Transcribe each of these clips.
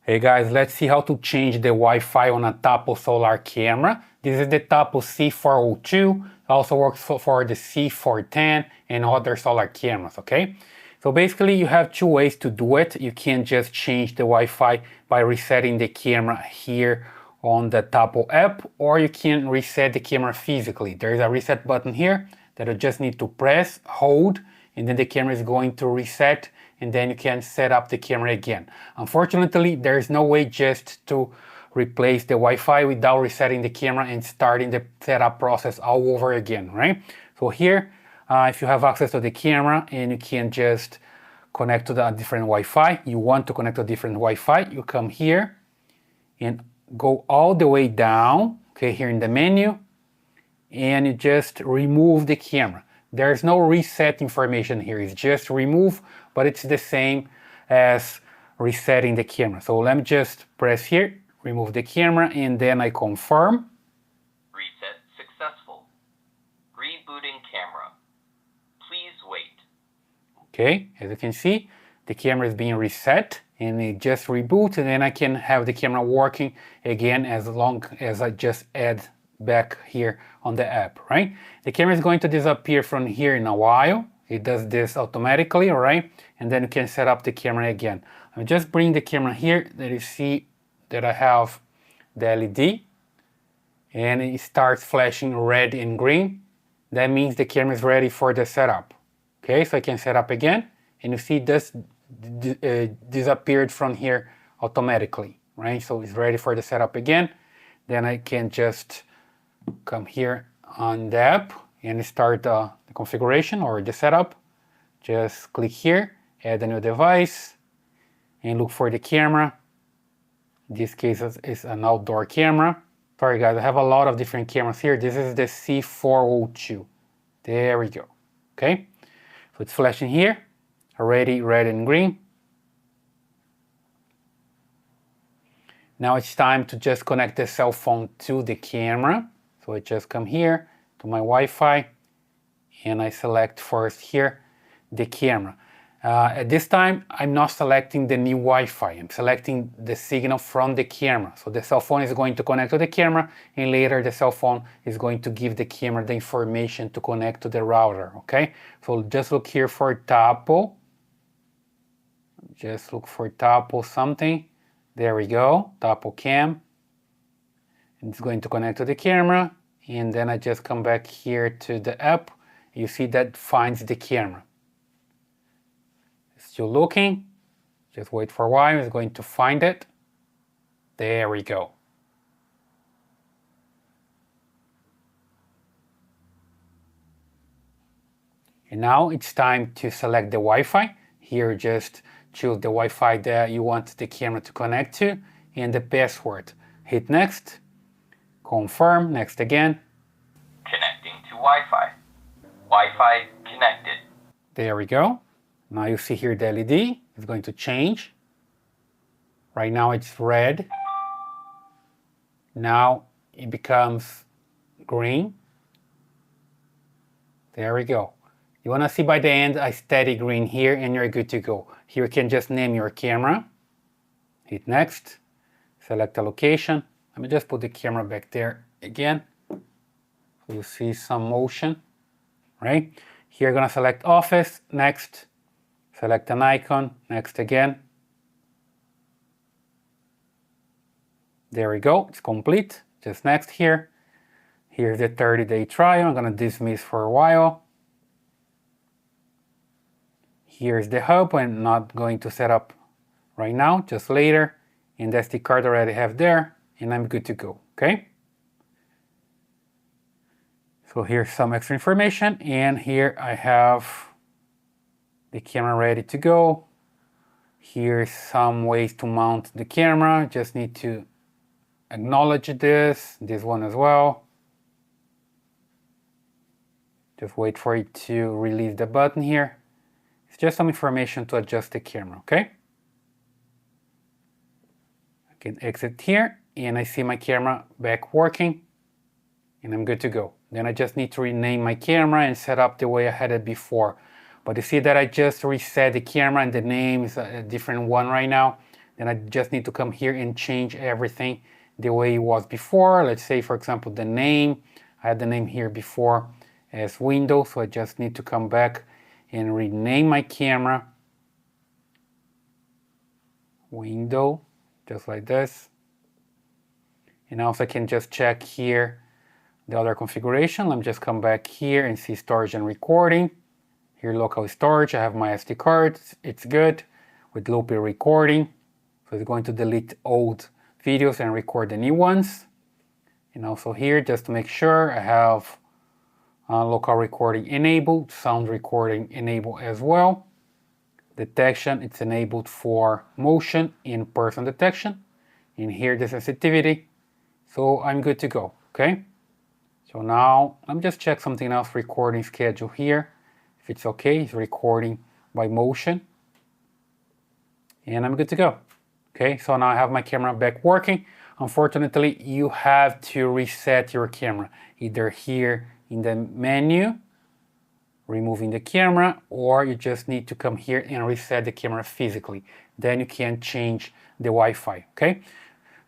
Hey guys, let's see how to change the Wi-Fi on a Tapo solar camera. This is the Tapo C402. It also works for the C410 and other solar cameras, okay? So basically you have two ways to do it. You can just change the Wi-Fi by resetting the camera here on the Tapo app, or you can reset the camera physically. There's a reset button here that you just need to press, hold, and then the camera is going to reset, and then you can set up the camera again. Unfortunately, there is no way just to replace the Wi-Fi without resetting the camera and starting the setup process all over again, right? So here, if you have access to the camera and you can just connect to the different Wi-Fi, you want to connect to different Wi-Fi, you come here and go all the way down, okay, here in the menu, and you just remove the camera. There's no reset information here, it's just remove, but it's the same as resetting the camera. So let me just press here, remove the camera, and then I confirm. Reset successful. Rebooting camera. Please wait. Okay, as you can see, the camera is being reset and it just reboots, and then I can have the camera working again as long as I just add back here on the app, right? The camera is going to disappear from here in a while. It does this automatically, all right? And then you can set up the camera again. I'll just bring the camera here that you see that I have the LED and it starts flashing red and green. That means the camera is ready for the setup. Okay, so I can set up again, and you see this disappeared from here automatically, right? So it's ready for the setup again. Then I can just come here on the app and start the configuration or the setup. Just click here, add a new device, and look for the camera. In this case, it's an outdoor camera. Sorry guys, I have a lot of different cameras here. This is the C402. There we go. Okay, so it's flashing here, already red and green. Now it's time to just connect the cell phone to the camera. So I just come here to my Wi-Fi and I select first here the camera. At this time, I'm not selecting the new Wi-Fi. I'm selecting the signal from the camera. So the cell phone is going to connect to the camera, and later the cell phone is going to give the camera the information to connect to the router, okay? So just look here for Tapo. Just look for Tapo something. There we go, Tapo Cam. It's going to connect to the camera, and then I just come back here to the app. You see that finds the camera. It's still looking, just wait for a while, it's going to find it. There we go. And now it's time to select the Wi-Fi. Here just choose the Wi-Fi that you want the camera to connect to and the password. Hit next. Confirm, next again. Connecting to Wi-Fi. Wi-Fi connected. There we go. Now you see here the LED is going to change. Right now it's red. Now it becomes green. There we go. You want to see by the end a steady green here and you're good to go. Here you can just name your camera. Hit next. Select a location. Let me just put the camera back there again. So you see some motion, right? Here you're gonna select office, next. Select an icon, next again. There we go, it's complete. Just next here. Here's the 30-day trial. I'm gonna dismiss for a while. Here's the hub. I'm not going to set up right now, just later. And the SD card already have there. And I'm good to go, okay? So here's some extra information, and here I have the camera ready to go. Here's some ways to mount the camera. Just need to acknowledge this one as well. Just wait for it to release the button here. It's just some information to adjust the camera, okay? I can exit here. And I see my camera back working, and I'm good to go. Then I just need to rename my camera and set up the way I had it before. But you see that I just reset the camera and the name is a different one right now. then I just need to come here and change everything the way it was before. Let's say, for example, the name. I had the name here before as Windows, so I just need to come back and rename my camera Window, just like this. And also I can just check here the other configuration. Let me just come back here and see storage and recording. Here local storage, I have my SD card, it's good with loopy recording. So it's going to delete old videos and record the new ones. And also here, just to make sure, I have local recording enabled, sound recording enabled as well. Detection, it's enabled for motion in person detection. And here the sensitivity. So I'm good to go, okay? So now let me just check something else, recording schedule here. If it's okay, it's recording by motion. And I'm good to go. Okay, so now I have my camera back working. Unfortunately, you have to reset your camera, either here in the menu, removing the camera, or you just need to come here and reset the camera physically. Then you can change the Wi-Fi, okay?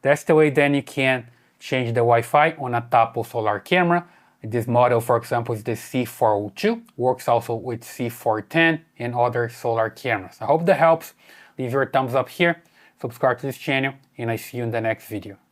That's the way then you can change the Wi-Fi on a Tapo solar camera. This model, for example, is the C402, works also with C410 and other solar cameras. I hope that helps. Leave your thumbs up here, subscribe to this channel, and I see you in the next video.